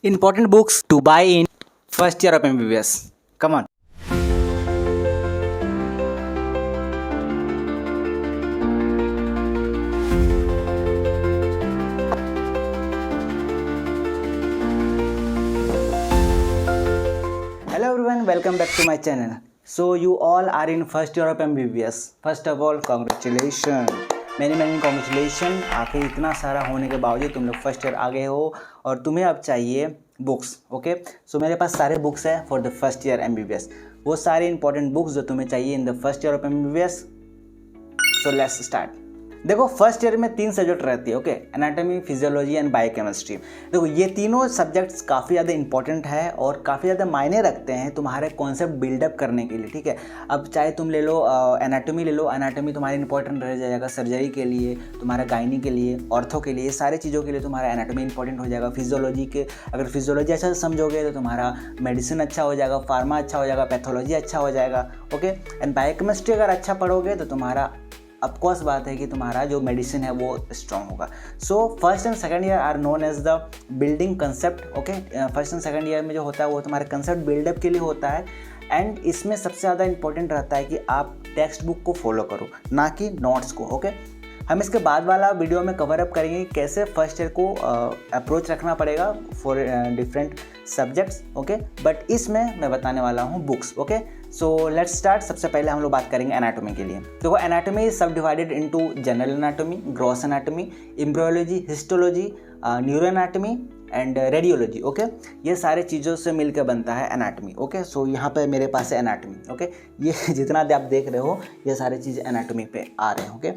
Important books to buy in first year of MBBS. Come on. Hello everyone, welcome back to my channel. So you all are in first year of MBBS. First of all, congratulations. Many congratulation. आखिर इतना सारा होने के बावजूद तुम लोग first year आ गए हो और तुम्हें अब चाहिए बुक्स। ओके, सो मेरे पास सारे बुक्स हैं for the first year MBBS। वो सारे इंपॉर्टेंट बुक्स जो तुम्हें चाहिए in the first year of MBBS। So let's start. देखो, फर्स्ट ईयर में 3 सब्जेक्ट रहती है। Okay, anatomy, physiology and biochemistry. देखो, ये तीनों सब्जेक्ट्स काफ़ी ज़्यादा इंपॉर्टेंट है और काफ़ी ज़्यादा मायने रखते हैं तुम्हारे कॉन्सेप्ट बिल्डअप करने के लिए। ठीक है, अब चाहे तुम ले लो एनाटॉमी ले लो, एनाटॉमी तुम्हारी इंपॉर्टेंट रह जाएगा सर्जरी के लिए, तुम्हारा गायनी के लिए, ऑर्थो के लिए, सारे चीज़ों के लिए तुम्हारा एनाटॉमी इंपॉर्टेंट हो जाएगा। फिजियोलॉजी के अगर फिजियोलॉजी अच्छा से समझोगे तो तुम्हारा मेडिसिन अच्छा हो जाएगा, फार्मा अच्छा हो जाएगा, पैथोलॉजी अच्छा हो जाएगा। ओके, एंड बायोकेमिस्ट्री अगर अच्छा पढ़ोगे तो तुम्हारा ऑफकोर्स बात है कि तुम्हारा जो मेडिसिन है वो स्ट्रॉन्ग होगा। So first and second year are known as the building concept. Okay, first and second year में जो होता है वो तुम्हारे कंसेप्ट बिल्डअप के लिए होता है। एंड इसमें सबसे ज़्यादा इंपॉर्टेंट रहता है कि आप टेक्स्ट बुक को फॉलो करो, ना कि नोट्स को। ओके, हम इसके बाद वाला वीडियो में कवर अप करेंगे कैसे फर्स्ट ईयर को अप्रोच रखना पड़ेगा for different subjects. Okay, but इसमें मैं बताने वाला हूँ books. Okay, so let's start. सबसे पहले हम लोग बात करेंगे एनाटॉमी के लिए। देखो, एनाटॉमी इज सब divided into general anatomy, gross anatomy, embryology, histology, neuroanatomy and radiology. Okay, ये सारे चीज़ों से मिलकर बनता है एनाटॉमी। ओके, सो यहाँ पे मेरे पास है एनाटॉमी। ओके, ये जितना भी आप देख रहे हो ये सारी चीज़ एनाटॉमी पे आ रहे हैं। ओके,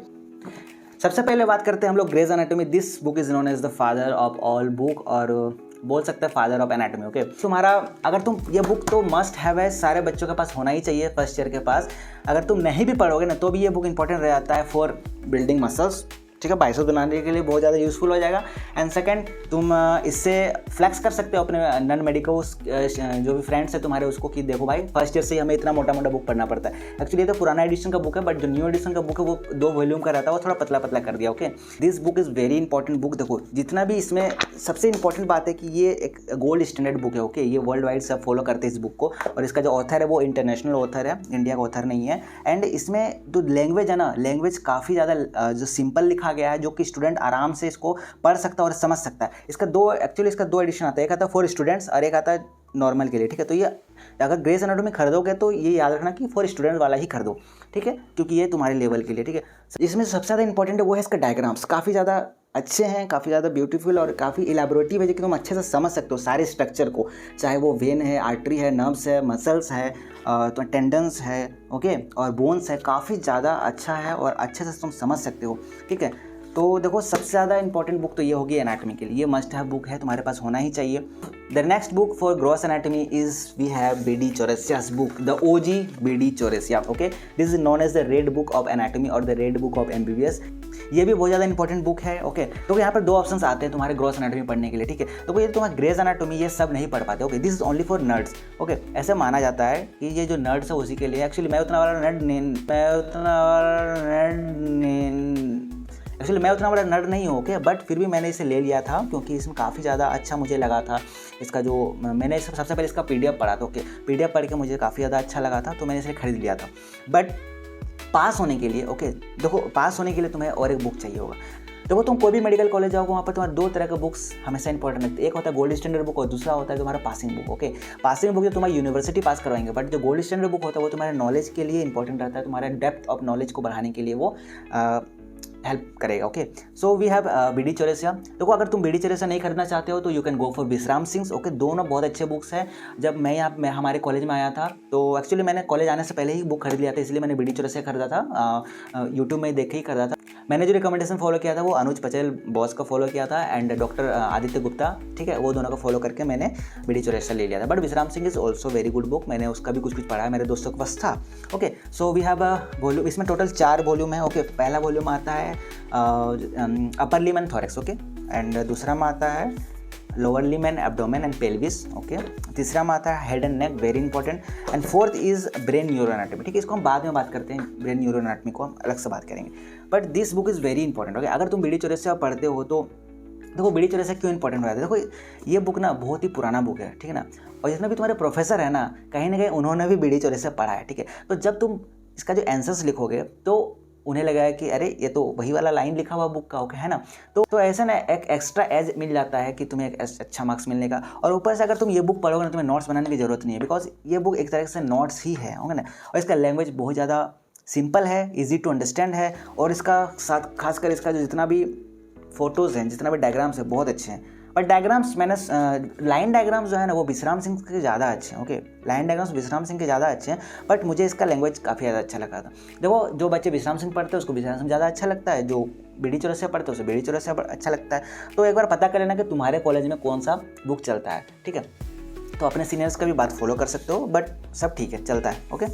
सबसे पहले बात करते हैं हम लोग Gray's anatomy. This book is known as the father of all book, और बोल सकते हैं फादर ऑफ एनाटॉमी। ओके, तुम्हारा अगर तुम ये बुक तो मस्ट हैव है, सारे बच्चों के पास होना ही चाहिए फर्स्ट ईयर के पास। अगर तुम नहीं भी पढ़ोगे ना तो भी ये बुक इंपॉर्टेंट रह जाता है फॉर बिल्डिंग मसल्स। ठीक है, बाइसेप्स बनाने के लिए बहुत ज़्यादा यूज़फुल हो जाएगा। एंड सेकंड, तुम इससे फ्लैक्स कर सकते हो अपने नॉन मेडिकल जो भी फ्रेंड्स है तुम्हारे उसको कि देखो भाई, फर्स्ट ईयर से ही हमें इतना मोटा मोटा बुक पढ़ना पड़ता है। एक्चुअली ये तो पुराना एडिशन का बुक है, बट जो न्यू एडिशन का बुक है वो 2 वॉल्यूम का रहता है, वो थोड़ा पतला पतला कर दिया। Okay, this book is very important book. देखो, जितना भी इसमें सबसे इंपॉर्टेंट बात है कि ये एक गोल्ड स्टैंडर्ड बुक है। ओके, ये वर्ल्ड वाइड सब फॉलो करते हैं इस बुक को, और इसका जो ऑथर है वो इंटरनेशनल ऑथर है, इंडिया का ऑथर नहीं है। एंड इसमें जो लैंग्वेज है ना, लैंग्वेज काफ़ी ज़्यादा जो सिंपल लिखा गया है, जो कि स्टूडेंट आराम से इसको पढ़ सकता है और समझ सकता है। इसका 2 एडिशन आता है, एक आता है फॉर स्टूडेंट्स और एक आता है नॉर्मल के लिए। ठीक है, तो ये अगर ग्रेस एनाटॉमी खरीदोगे तो ये याद रखना कि फॉर स्टूडेंट वाला ही खरीदो। ठीक है, क्योंकि ये तुम्हारे लेवल के लिए। ठीक है, इसमें सबसे ज़्यादा इंपॉर्टेंट है वो है इसका डायग्राम्स। काफ़ी ज़्यादा अच्छे हैं, काफ़ी ज़्यादा ब्यूटीफुल और काफ़ी इलाबोरेटिव है, जो कि तुम अच्छे से समझ सकते हो सारे स्ट्रक्चर को, चाहे वो वेन है, आर्टरी है, नर्व्स है, मसल्स है, तो टेंडन्स है, ओके, और बोन्स है। काफ़ी ज़्यादा अच्छा है और अच्छे से तुम समझ सकते हो। ठीक है, तो देखो, सबसे ज़्यादा इंपॉर्टेंट बुक तो ये होगी एनाटॉमी के लिए, ये मस्ट हैव बुक है, तुम्हारे पास होना ही चाहिए। The next book for gross anatomy is we have BD Chaurasia's book, the OG BD Chaurasia. Okay, this is known as the red book of anatomy और the red book of MBBS। ये भी बहुत ज़्यादा इंपॉर्टेंट बुक है। Okay, तो यहाँ पर 2 options आते हैं तुम्हारे ग्रॉस एनाटॉमी पढ़ने के लिए। ठीक है, तो ये तुम्हारा ग्रेज एनाटॉमी ये सब नहीं पढ़ पाते। Okay, this is only for nerds. Okay, ऐसे माना जाता है कि ये जो नर्ड्स है उसी के लिए। एक्चुअली मैं उतना बड़ा नर्ड नहीं हूँ। ओके, बट फिर भी मैंने इसे ले लिया था क्योंकि इसमें काफ़ी ज़्यादा अच्छा मुझे लगा था। इसका जो मैंने सबसे पहले इसका PDF पढ़ा था। ओके, PDF पढ़ के मुझे काफ़ी ज़्यादा अच्छा लगा था, तो मैंने इसे खरीद लिया था। बट पास होने के लिए, ओके, देखो, पास होने के लिए तुम्हें और एक बुक चाहिए होगा। देखो, तुम कोई भी मेडिकल कॉलेज जाओगे वहाँ पर तुम्हारे 2 तरह के बुक्स हमेशा इंपॉर्टेंट लगते हैं। एक होता है गोल्ड स्टैंडर्ड बुक और दूसरा होता है तुम्हारा passing book. Okay, passing book जो तुम्हारी यूनिवर्सिटी पास करवाएंगे, बट जो गोल्ड स्टैंडर्ड बुक होता है वो तुम्हारे नॉलेज के लिए इंपॉर्टेंट रहता है, तुम्हारे डेप्थ ऑफ नॉलेज को बढ़ाने के लिए वो हेल्प करेगा। Okay, so we have BD Chaurasia. देखो, अगर तुम BD चौरसिया नहीं खरीदना चाहते हो तो यू कैन गो फॉर विश्राम सिंह। ओके, दोनों बहुत अच्छे बुक्स हैं। जब मैं हमारे कॉलेज में आया था तो एक्चुअली मैंने कॉलेज आने से पहले ही बुक खरीद लिया था, इसलिए मैंने BD चौरसिया खरीदा था। यूट्यूब में देख के ही खरीदा था। मैंने जो रिकमेंडेशन फॉलो किया था वो अनुज पटेल बॉस का फॉलो किया था एंड डॉक्टर आदित्य गुप्ता। ठीक है, वो दोनों का फॉलो करके मैंने BD चौरसिया ले लिया था। बट विश्राम Singh is also very good book, मैंने उसका भी कुछ पढ़ा है, मेरे दोस्तों के पास था। Okay, so we have volume, इसमें टोटल 4 वॉल्यूम है। ओके, पहला वॉल्यूम आता है upper limb and thorax. Okay, and दूसरा में आता है lower limb and abdomen and pelvis. Okay, तीसरा में आता है head and neck, very important. And fourth is brain neuroanatomy. ठीक है, इसको हम बाद में बात करते हैं, ब्रेन न्यूरोएनाटॉमी को हम अलग से बात करेंगे, but this book is very important. Okay, अगर तुम BD चौरसिया पढ़ते हो तो देखो बीडी चौरसिया क्यों इंपॉर्टेंट हो जाता है, देखो ये बुक ना बहुत ही पुराना बुक है, ठीक है ना, और जितना भी तुम्हारे प्रोफेसर है ना कहीं उन्होंने भी बीडी चौरसिया पढ़ा है, ठीक है। तो जब तुम इसका जो आंसर्स लिखोगे तो उन्हें लगा कि अरे ये तो वही वाला लाइन लिखा हुआ बुक का ओके है ना, तो ऐसा ना एक एक्स्ट्रा एज मिल जाता है कि तुम्हें एक अच्छा मार्क्स मिलने का। और ऊपर से अगर तुम ये बुक पढ़ोगे ना तुम्हें नोट्स बनाने की जरूरत नहीं है, बिकॉज ये बुक एक तरह से नोट्स ही है ना, और इसका लैंग्वेज बहुत ज़्यादा सिंपल है, ईजी टू अंडरस्टैंड है, और इसका साथ खासकर इसका जो जितना भी फोटोज़ हैं, जितना भी डायग्राम्स है बहुत अच्छे हैं। बट डायग्राम्स मैंने लाइन डायग्राम्स जो है ना वो विश्राम सिंह के ज़्यादा अच्छे हैं, ओके, लाइन डायग्राम्स विश्राम सिंह के ज़्यादा अच्छे हैं, बट मुझे इसका लैंग्वेज काफ़ी ज़्यादा अच्छा लगा था। देखो जो बच्चे विश्राम सिंह पढ़ते हैं उसको विश्राम सिंह ज़्यादा अच्छा लगता है, जो बीडी चौरसिया पढ़ते हैं उसे बीडी चौरसिया अच्छा लगता है। तो एक बार पता कर लेना कि तुम्हारे कॉलेज में कौन सा बुक चलता है, ठीक है। तो अपने सीनियर्स का भी बात फॉलो कर सकते हो, बट सब ठीक है, चलता है, ओके।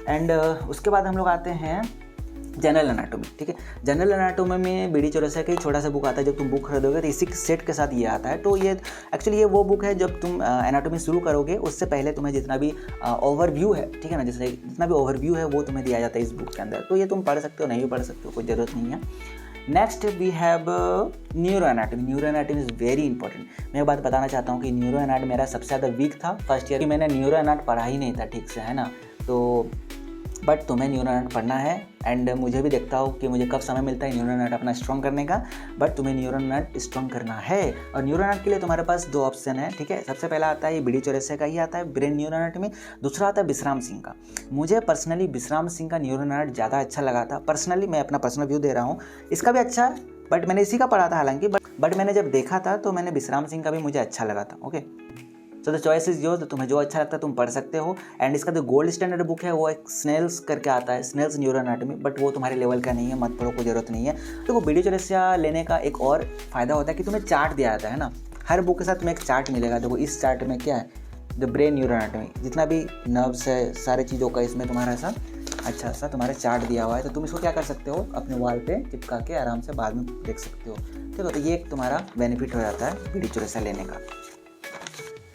एंड उसके बाद हम लोग आते हैं जनरल एनाटॉमी, ठीक है। जनरल एनाटॉमी में बीडी चौरसिया का ही छोटा सा बुक आता है, जब तुम बुक खरीदोगे तो इसी सेट के साथ ये आता है। तो ये एक्चुअली ये वो बुक है जब तुम एनाटॉमी शुरू करोगे उससे पहले तुम्हें जितना भी ओवरव्यू है, ठीक है ना, जैसे जितना भी ओवरव्यू है वो तुम्हें दिया जाता है इस बुक के अंदर। तो ये तुम पढ़ सकते हो, नहीं भी पढ़ सकते हो, कोई ज़रूरत नहीं है। Next we have neuro anatomy. Neuro anatomy is very important. मैं एक बात बताना चाहता हूँ कि न्यूरो एनाट मेरा सबसे ज़्यादा वीक था फर्स्ट ईयर, मैंने न्यूरो एनाट पढ़ा ही नहीं था ठीक से, है ना। तो बट तुम्हें न्यूरो एनाट पढ़ना है, एंड मुझे भी देखता हूँ कि मुझे कब समय मिलता है न्यूरो एनाट अपना स्ट्रॉन्ग करने का, बट तुम्हें न्यूरो एनाट स्ट्रॉन्ग करना है। और न्यूरो एनाट के लिए तुम्हारे पास दो ऑप्शन है, ठीक है। सबसे पहला आता है ये बीडी चौरसिया का ही आता है ब्रेन न्यूरो एनाटॉमी, दूसरा आता है विश्राम सिंह का। मुझे पर्सनली विश्राम सिंह का न्यूरो एनाट ज़्यादा अच्छा लगा था, पर्सनली मैं अपना पर्सनल व्यू दे रहा हूँ। इसका भी अच्छा है, बट मैंने इसी का पढ़ा था हालांकि, बट मैंने जब देखा था तो मैंने विश्राम सिंह का भी मुझे अच्छा लगा था, okay. So the choice is your, तो तुम्हें जो अच्छा लगता है तुम पढ़ सकते हो। एंड इसका जो गोल्ड स्टैंडर्ड बुक है वो एक स्नेल्स करके आता है, स्नेल्स न्यूरो एनाटॉमी, बट वो तुम्हारे लेवल का नहीं है, मत पढ़ो, कोई ज़रूरत नहीं है। तो वो बीडी चौरसिया लेने का एक और फ़ायदा होता है कि तुम्हें चार्ट दिया जाता है ना, हर बुक के साथ तुम्हें एक चार्ट मिलेगा। देखो इस चार्ट में क्या है, द ब्रेन न्यूरो एनाटॉमी, जितना भी नर्व्स है सारी चीज़ों का इसमें तुम्हारा सा अच्छा सा तुम्हारा चार्ट दिया हुआ है। तो तुम इसको क्या कर सकते हो, अपने वॉल पे चिपका के आराम से बाद में देख सकते हो, ठीक है। तो ये एक तुम्हारा बेनिफिट हो जाता है बीडी चौरसिया लेने का।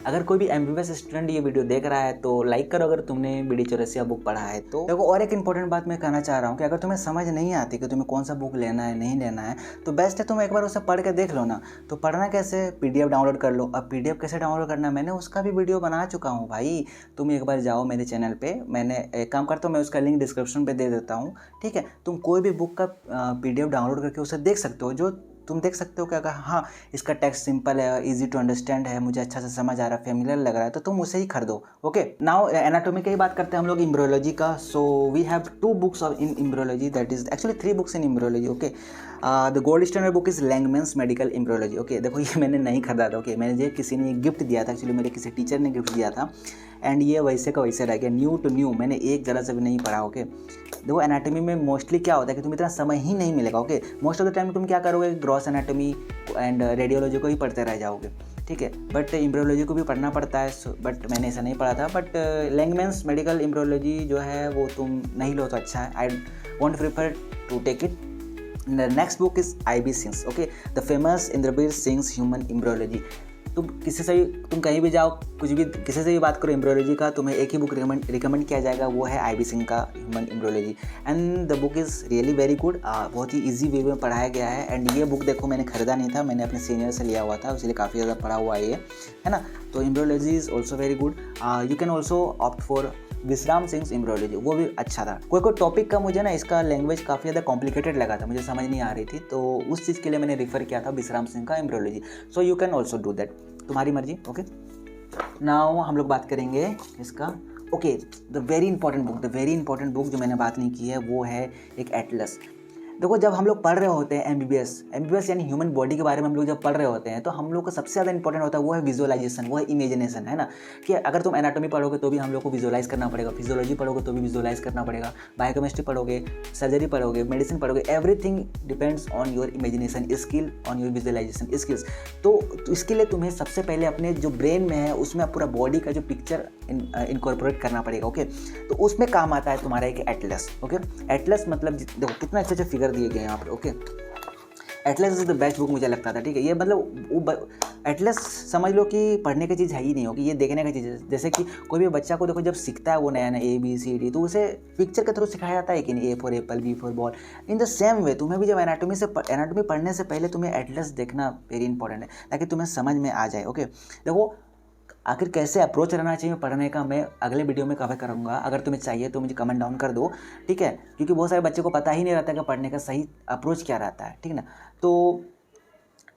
अगर कोई भी MBBS स्टूडेंट ये वीडियो देख रहा है तो लाइक करो अगर तुमने बीडी चौरसिया बुक पढ़ा है तो। देखो और एक इंपॉर्टेंट बात मैं कहना चाह रहा हूँ कि अगर तुम्हें समझ नहीं आती कि तुम्हें कौन सा बुक लेना है नहीं लेना है, तो बेस्ट है तुम एक बार उसे पढ़ के देख लो ना। तो पढ़ना कैसे, PDF डाउनलोड कर लो। अब PDF कैसे डाउनलोड करना है मैंने उसका भी वीडियो बना चुका हूँ भाई, तुम एक बार जाओ मेरे चैनल पर। मैंने एक काम करता हूँ, मैं उसका लिंक डिस्क्रिप्शन पर दे देता हूँ, ठीक है। तुम कोई भी बुक का PDF डाउनलोड करके उसे देख सकते हो, जो तुम देख सकते हो कि अगर हाँ इसका टेक्स्ट सिंपल है, इजी टू अंडरस्टैंड है, मुझे अच्छा से समझ आ रहा है, फेमिलियर लग रहा है, तो तुम उसे ही खरीदो, ओके। नाउ एनाटॉमी की ही बात करते हैं हम लोग एम्ब्रियोलॉजी का। So we have 2 books of in embryology, that is actually 3 books in embryology, okay. The gold standard book is Langman's medical embryology, okay. देखो ये मैंने नहीं खरीदा था, ओके, मैंने ये किसी ने गिफ्ट दिया था, एक्चुअली मेरे किसी टीचर ने गिफ्ट दिया था, एंड ये वैसे का वैसे रह गया, न्यू टू न्यू, मैंने एक जरा से भी नहीं पढ़ा, ओके। देखो एनाटॉमी में मोस्टली क्या होता है कि तुम इतना समय ही नहीं मिलेगा, okay. Most of the time तुम क्या करोगे, ग्रॉस एनाटॉमी एंड रेडियोलॉजी को ही पढ़ते रह जाओगे, ठीक है। बट एम्ब्रियोलॉजी को भी पढ़ना पड़ता है, बट मैंने ऐसा नहीं पढ़ा था। बट लैंगमैन्स मेडिकल एम्ब्रियोलॉजी जो है वो तुम नहीं लो तो अच्छा है, I want prefer to take it. Next book is IB Singh's, okay, the famous Inderbir Singh's human embryology. तुम किसी से भी, तुम कहीं भी जाओ, कुछ भी किसी से भी बात करो एम्ब्रियोलॉजी का, तुम्हें एक ही बुक रिकमेंड किया जाएगा, वो है IB सिंह का human embryology. And the book is really very good, बहुत ही इजी वे में पढ़ाया गया है। एंड ये बुक देखो मैंने खरीदा नहीं था, मैंने अपने सीनियर से लिया हुआ था, इसलिए काफ़ी ज़्यादा पढ़ा हुआ है ना। तो embryology is also very good. You can also opt for विश्राम सिंह एम्ब्रियोलॉजी, वो भी अच्छा था। कोई टॉपिक का मुझे ना इसका लैंग्वेज काफ़ी ज़्यादा कॉम्प्लिकेटेड लगा था, मुझे समझ नहीं आ रही थी, तो उस चीज़ के लिए मैंने रिफ़र किया था विश्राम सिंह का embryology. So you can also do that, तुम्हारी मर्जी, ओके। नाउ हम लोग बात करेंगे इसका, okay, the very important book जो मैंने बात नहीं की है वो है एक एटलस। देखो जब हम लोग पढ़ रहे होते हैं MBBS यानी ह्यूमन बॉडी के बारे में हम लोग जब पढ़ रहे होते हैं, तो हम लोग को सबसे ज़्यादा इंपॉर्टेंट होता है वो है विजुअलाइजेशन, वो है इमेजिनेशन, है ना। कि अगर तुम एनाटॉमी पढ़ोगे तो भी हम लोग को विजुअलाइज करना पड़ेगा, फिजियोलॉजी पढ़ोगे तो भी विजुअलाइज करना पड़ेगा, बायोकेमिस्ट्री पढ़ोगे, सर्जरी पढ़ोगे, मेडिसिन पढ़ोगे, everything depends on your imagination skill, on your visualisation skills. तो इसके लिए तुम्हें सबसे पहले अपने जो ब्रेन में है उसमें पूरा बॉडी का जो पिक्चर इनकॉर्पोरेट करना पड़ेगा, ओके। तो उसमें काम आता है तुम्हारा एक एटलस, ओके। एटलस मतलब देखो कितना अच्छे फिगर दिए गए हैं यहाँ पर, okay. Atlas is the best book मुझे लगता था, ठीक है। ये मतलब एटलस समझ लो कि पढ़ने की चीज़ है ही नहीं होगी, ये देखने की चीज़ है। जैसे कि कोई भी बच्चा को देखो जब सीखता है वो नया नया ABCD, तो उसे पिक्चर के थ्रू सिखाया जाता है कि नहीं, A for Apple, B for ball. In the same way तुम्हें भी जब एनाटॉमी पढ़ने से पहले तुम्हें एटलस देखना वेरी इंपॉर्टेंट है, ताकि तुम्हें समझ में आ जाए। ओके, देखो आखिर कैसे अप्रोच रहना चाहिए पढ़ने का मैं अगले वीडियो में कवर करूँगा। अगर तुम्हें चाहिए तो मुझे कमेंट डाउन कर दो, ठीक है, क्योंकि बहुत सारे बच्चे को पता ही नहीं रहता कि पढ़ने का सही अप्रोच क्या रहता है, ठीक है ना। तो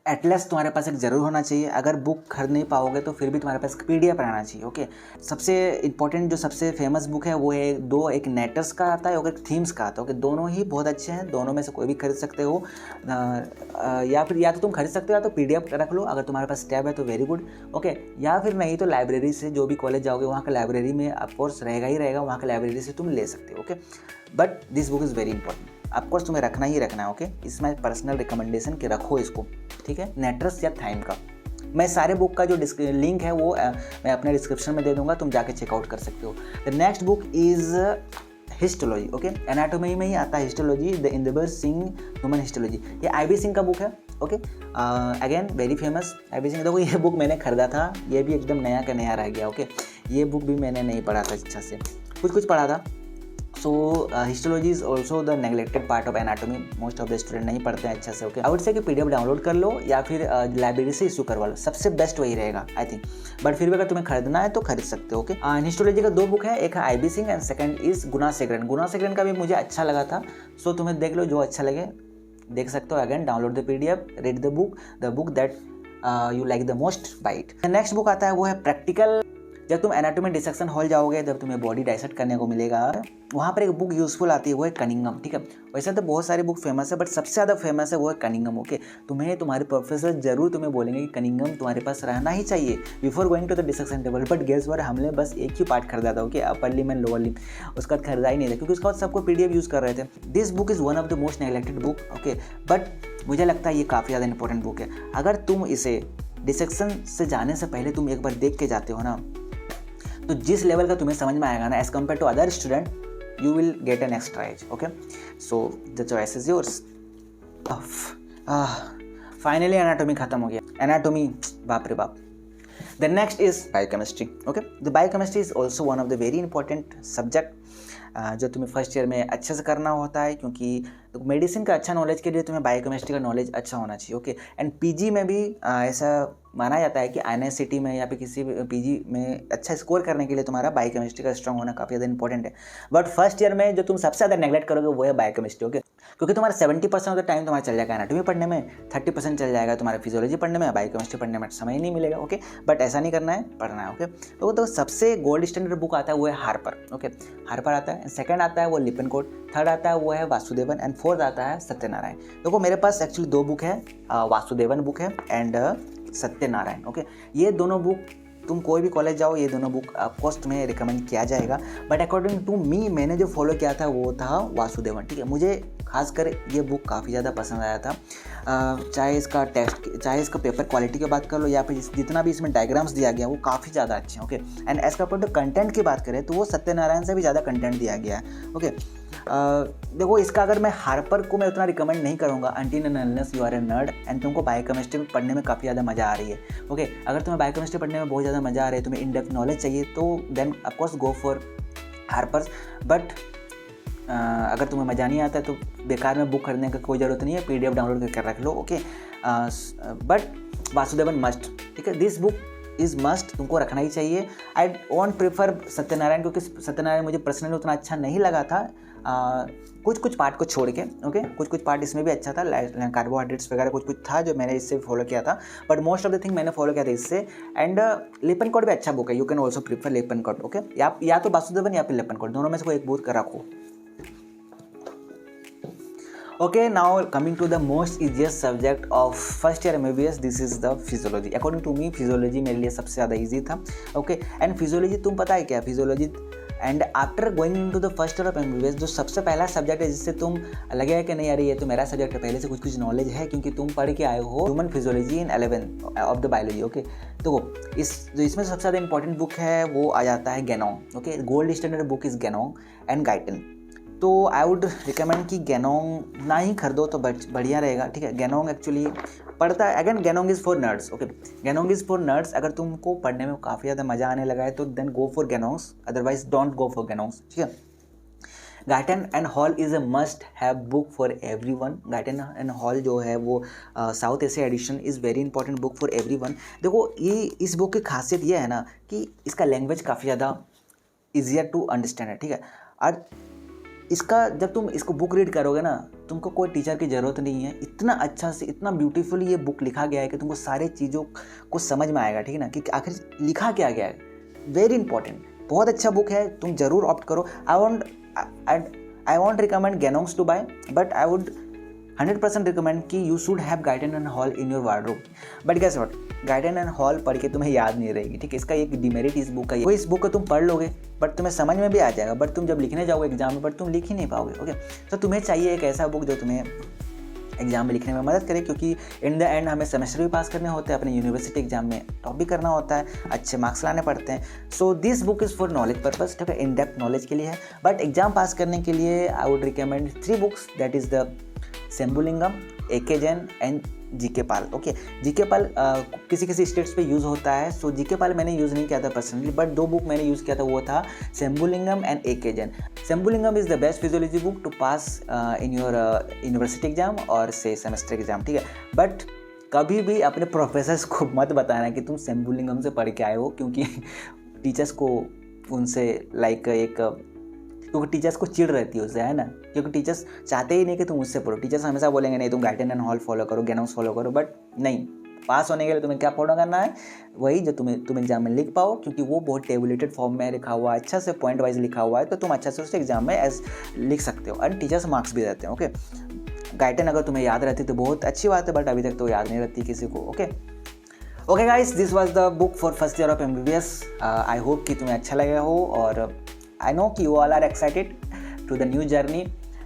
एटलस तुम्हारे पास एक ज़रूर होना चाहिए। अगर बुक खरीद नहीं पाओगे तो फिर भी तुम्हारे पास PDF रहना चाहिए। ओके, सबसे इंपॉर्टेंट जो सबसे फेमस बुक है वो है दो, एक नेटर्स का आता है और एक थीम्स का आता है। ओके, दोनों ही बहुत अच्छे हैं, दोनों में से कोई भी खरीद सकते हो। या फिर या तो तुम खरीद सकते हो या तो PDF रख लो, अगर तुम्हारे पास टैब है तो वेरी गुड। ओके, या फिर नहीं तो लाइब्रेरी से, जो भी कॉलेज जाओगे वहाँ का लाइब्रेरी में ऑफकोर्स रहेगा ही रहेगा, वहाँ का लाइब्रेरी से तुम ले सकते हो। Okay, but this book is very important, of course तुम्हें रखना ही रखना है। ओके, इसमें पर्सनल रिकमेंडेशन कि रखो इसको, ठीक है, नेटर्स या थाइम का। मैं सारे बुक का जो लिंक है वो मैं अपने डिस्क्रिप्शन में दे दूंगा, तुम जाके चेकआउट कर सकते हो। The next book is histology. Okay, anatomy में ही आता है histology, the Inderbir Singh human histology. ये IB सिंह का बुक है। Okay, again very famous IB Singh. देखो ये बुक मैंने खरीदा था, ये भी एकदम नया का नया रह गया। ओके, ये बुक भी मैंने नहीं पढ़ा था अच्छा से, कुछ पढ़ा था। So histology is also the neglected part of anatomy, most of the student नहीं पढ़ते हैं अच्छा से। ओके, आई वुड से कि PDF डाउनलोड कर लो या फिर लाइब्रेरी से इशू करवा लो, सबसे बेस्ट वही रहेगा आई थिंक। बट फिर भी अगर तुम्हें खरीदना है तो खरीद सकते हो। ओके, हिस्टोलॉजी का 2 बुक है, एक है IB Singh and second is Gunasegaran का भी मुझे अच्छा लगा था। सो तुम्हें देख लो, जो अच्छा लगे देख सकते हो। Again download the PDF, read the book that you like the most, buy it. Next book आता है वो है प्रैक्टिकल। जब तुम एनाटॉमी डिसेक्शन हॉल जाओगे, जब तुम्हें बॉडी डाइसेक्ट करने को मिलेगा, वहाँ पर एक बुक यूजफुल आती है, वो है कनिंगम, ठीक है। वैसे तो बहुत सारी बुक फेमस है, बट सबसे ज़्यादा फेमस है वो है कनिंगम। ओके, तुम्हारे प्रोफेसर जरूर तुम्हें बोलेंगे कि कनिंगम तुम्हारे पास रहना ही चाहिए before going to the dissection table. But guess what, हमने बस एक ही पार्ट खरीदा था। Okay, upper limb and lower limb, उसका खरीदा ही नहीं था क्योंकि उसका बाद सबको PDF यूज़ कर रहे थे। This book is one of the most neglected book. Okay, but मुझे लगता है ये काफ़ी ज़्यादा इंपॉर्टेंट बुक है। अगर तुम इसे डिसेक्शन से जाने से पहले तुम एक बार देख के जाते हो ना, तो जिस लेवल का तुम्हें समझ में आएगा ना, as compare to other student, you will get an extra edge. Okay, so the choice is yours. Finally anatomy खत्म हो गया। एनाटॉमी बाप रे बाप। The next is biochemistry. Okay, the biochemistry is also one of the very important subject जो तुम्हें first year में अच्छे से करना होता है, क्योंकि तो मेडिसिन का अच्छा नॉलेज के लिए तुम्हें बायोकेमिस्ट्री का नॉलेज अच्छा होना चाहिए। ओके, एंड PG में भी ऐसा माना जाता है कि INICT में या फिर किसी भी PG में अच्छा स्कोर करने के लिए तुम्हारा बायोकेमिस्ट्री का स्ट्रांग होना काफ़ी ज़्यादा इंपॉर्टेंट है। बट फर्स्ट ईयर में जो तुम सबसे ज़्यादा नेगलेक्ट करोगे वो है बायोकेमिस्ट्री। ओके, क्योंकि तुम्हारा 70% ऑफ द टाइम तुम्हारा चल जाएगा एनाटॉमी पढ़ने में, 30% चल जाएगा तुम्हारा फिजियोलॉजी पढ़ने में, बायोकेमिस्ट्री पढ़ने में समय ही नहीं मिलेगा। ओके, बट ऐसा नहीं करना है, पढ़ना है। ओके, तो सबसे गोल्ड स्टैंडर्ड बुक आता है वो है हार्पर। ओके, हार्पर आता है, सेकंड आता है वो लिपनकोट, थर्ड आता है वो है वासुदेवन एंड फोर्थ आता है सत्यनारायण। देखो मेरे पास एक्चुअली 2 बुक है, वासुदेवन बुक है एंड सत्यनारायण। ओके, ये दोनों बुक तुम कोई भी कॉलेज जाओ, ये दोनों बुक ऑफकोर्स तुम्हें रिकमेंड किया जाएगा। बट अकॉर्डिंग टू मी, मैंने जो फॉलो किया था वो था वासुदेवन, ठीक है। मुझे खासकर ये बुक काफ़ी ज़्यादा पसंद आया था, चाहे इसका टेस्ट, चाहे इसका पेपर क्वालिटी की बात कर लो या फिर जितना भी इसमें डायग्राम्स दिया गया वो काफ़ी ज़्यादा अच्छे हैं। Okay, and as compare to content की बात करें तो वो सत्यनारायण से भी ज़्यादा कंटेंट दिया गया है। ओके, देखो इसका अगर मैं हार्पर को मैं उतना रिकमेंड नहीं करूँगा until and unless you are a nerd and तुमको बायोकेमिस्ट्री पढ़ने में काफ़ी ज़्यादा मज़ा आ रही है। ओके, अगर तुम्हें बायोकेमिस्ट्री पढ़ने में बहुत ज़्यादा मज़ा आ रही है, तुम्हें इन डेप्थ नॉलेज चाहिए, तो then of course go for Harper's. But अगर तुम्हें मज़ा नहीं आता तो बेकार में बुक खरीदने की कोई ज़रूरत नहीं है, PDF डाउनलोड करके रख लो। ओके, बट वासुदेवन मस्ट, ठीक है, दिस बुक इज़ मस्ट, तुमको रखना ही चाहिए। आई वॉन्ट प्रेफर सत्यनारायण, क्योंकि सत्यनारायण मुझे पर्सनली उतना अच्छा नहीं लगा था, कुछ पार्ट को छोड़ के। ओके, कुछ पार्ट इसमें भी अच्छा था, कार्बोहाइड्रेट्स वगैरह कुछ था जो मैंने इससे फॉलो किया था, but most of the thing मैंने फॉलो किया था इससे। एंड लिपनकोट भी अच्छा बुक है, you can also prefer Lippincott. Okay, या तो वासुदेवन या फिर लिपनकोट, दोनों में से कोई एक बुक कर रखो। Okay, now coming to the most easiest subject of first year MBBS, this is the physiology. According to me, physiology मेरे लिए सबसे ज़्यादा easy था. Okay, and physiology तुम पता है क्या physiology, and after going into the first year of MBBS जो सबसे पहला सब्जेक्ट है जिससे तुम लगेगा कि नहीं यार ये तो मेरा सब्जेक्ट है, पहले से कुछ नॉलेज है क्योंकि तुम पढ़ के आए हो human physiology in 11th of the biology. Okay, तो इसमें सबसे ज़्यादा इंपॉर्टेंट बुक है वो आ जाता है Ganong. Okay, gold standard book is Ganong and Guyton. तो आई वुड रिकमेंड कि गैनोंग ना ही खरीदो तो बढ़िया रहेगा, ठीक है। गैनोंग एक्चुअली पढ़ता है, again Ganong is for nerds, okay. Ganong is for nerds. अगर तुमको पढ़ने में काफ़ी ज़्यादा मज़ा आने लगा है तो then go for Ganong's, otherwise don't go for Ganong's, ठीक है। Guyton and Hall is a must have book for everyone. Guyton and Hall जो है वो South Asia edition is very important book for everyone. देखो ये इस book की खासियत ये है ना कि इसका लैंग्वेज काफ़ी ज़्यादा ईजियर टू अंडरस्टैंड है, ठीक है। और इसका जब तुम इसको बुक रीड करोगे ना, तुमको कोई टीचर की ज़रूरत नहीं है। इतना अच्छा से इतना ब्यूटीफुली ये बुक लिखा गया है कि तुमको सारे चीज़ों को समझ में आएगा, ठीक है ना, कि आखिर लिखा क्या गया है। वेरी इंपॉर्टेंट, बहुत अच्छा बुक है, तुम ज़रूर ऑप्ट करो। I won't recommend Ganongs to buy, but I would 100% recommend कि you should have Guyton and Hall in your wardrobe. But guess what? Guyton and Hall पढ़ के तुम्हें याद नहीं रहेगी, ठीक है। इसका एक डिमेरिट इस बुक का है, इस बुक को तुम पढ़ लोगे बट तुम्हें समझ में भी आ जाएगा, बट तुम जब लिखने जाओगे एग्जाम में बट तुम लिख ही नहीं पाओगे, ओके। तो तुम्हें चाहिए एक ऐसा बुक जो तुम्हें एग्जाम में लिखने में मदद करे, क्योंकि इन द एंड हमें सेमेस्टर भी पास करने होते हैं, अपने यूनिवर्सिटी एग्जाम में टॉप भी करना होता है, अच्छे मार्क्स लाने पड़ते हैं। So this book is for knowledge purpose, ठीक है, इन डेप्थ नॉलेज के लिए है। बट एग्जाम पास करने के लिए I would recommend 3 books, that is the Sembulingam, AK Jain and GK Pal, okay. GK Pal किसी किसी स्टेट्स पे यूज़ होता है, सो जीके पाल मैंने यूज़ नहीं किया था पर्सनली, बट 2 बुक मैंने यूज़ किया था, वो था Sembulingam and AK Jain. Sembulingam is the best physiology book to pass in your university exam और से सेमेस्टर एग्जाम, ठीक है। बट कभी भी अपने प्रोफेसर्स को मत बताना कि तुम शंभुलिंगम से पढ़ के आए हो, क्योंकि टीचर्स को उनसे क्योंकि टीचर्स को चिढ़ रहती है उससे, है ना, क्योंकि टीचर्स चाहते ही नहीं कि तुम उससे पढ़ो। टीचर्स हमेशा बोलेंगे नहीं तुम गाइटन एंड हॉल फॉलो करो, गैनोंग्स फॉलो करो, बट नहीं, पास होने के लिए तुम्हें क्या फॉलो करना है, वही जो तुम एग्जाम में लिख पाओ, क्योंकि वो बहुत टेबुलेटेड फॉर्म में लिखा हुआ है, अच्छा से पॉइंट वाइज लिखा हुआ है, तो तुम अच्छा से उससे एग्जाम में लिख सकते हो और टीचर्स मार्क्स भी देते हैं, ओके। गाइटन अगर तुम्हें याद रहती तो बहुत अच्छी बात है, बट अभी तक तो याद नहीं रहती किसी को, okay. Okay guys, this was the book for first year of MBBS। I hope कि तुम्हें अच्छा लगा हो, और आई नो कि you all are excited to the new journey,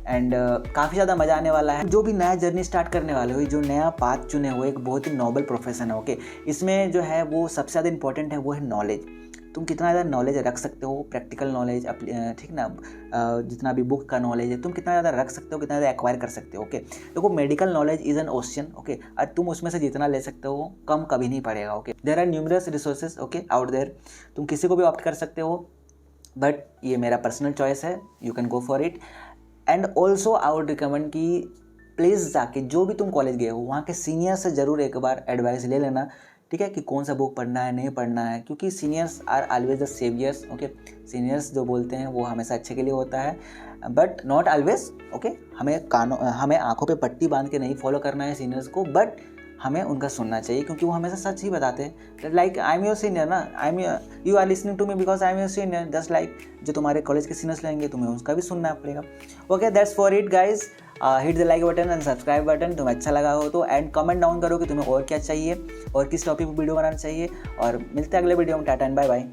and काफ़ी ज़्यादा मज़ा आने वाला है। जो भी नया जर्नी स्टार्ट करने वाले हो, जो नया पाथ चुने हो, एक बहुत ही नोबल प्रोफेशन है, ओके। इसमें जो है वो सबसे ज़्यादा इंपॉर्टेंट है, वो है नॉलेज। तुम कितना ज़्यादा नॉलेज रख सकते हो, प्रैक्टिकल नॉलेज, ठीक ना, जितना भी बुक का नॉलेज है तुम कितना ज़्यादा रख सकते हो, कितना ज़्यादा एक्वायर कर सकते हो, ओके। देखो medical knowledge is an ocean, okay, और तुम उसमें से जितना ले सकते हो कम कभी नहीं पड़ेगा, okay. There are numerous resources, okay, out there, तुम किसी को भी ऑप्ट कर सकते हो, बट ये मेरा पर्सनल चॉइस है, you can go for it. And also I would recommend कि प्लीज़ जाके जो भी तुम कॉलेज गए हो वहाँ के सीनियर से ज़रूर एक बार एडवाइस ले लेना, ठीक है, कि कौन सा बुक पढ़ना है, नहीं पढ़ना है, क्योंकि seniors are always the saviours, okay. Seniors जो बोलते हैं वो हमेशा अच्छे के लिए होता है, बट नॉट ऑलवेज, ओके। हमें आंखों पे पट्टी बांध के नहीं फॉलो करना है सीनियर्स को, बट हमें उनका सुनना चाहिए, क्योंकि वो हमेशा सच ही बताते हैं। Like I am your senior ना, you are listening to me because I am your senior, just like जो तुम्हारे कॉलेज के सीनियर्स लेंगे तुम्हें उसका भी सुनना पड़ेगा, okay. That's for it guys. Hit the like button and subscribe button, तुम्हें अच्छा लगा हो तो, एंड कमेंट डाउन करो कि तुम्हें और क्या चाहिए और किस टॉपिक पर वीडियो बनाना चाहिए, और मिलते हैं अगले वीडियो में। Tata and bye bye.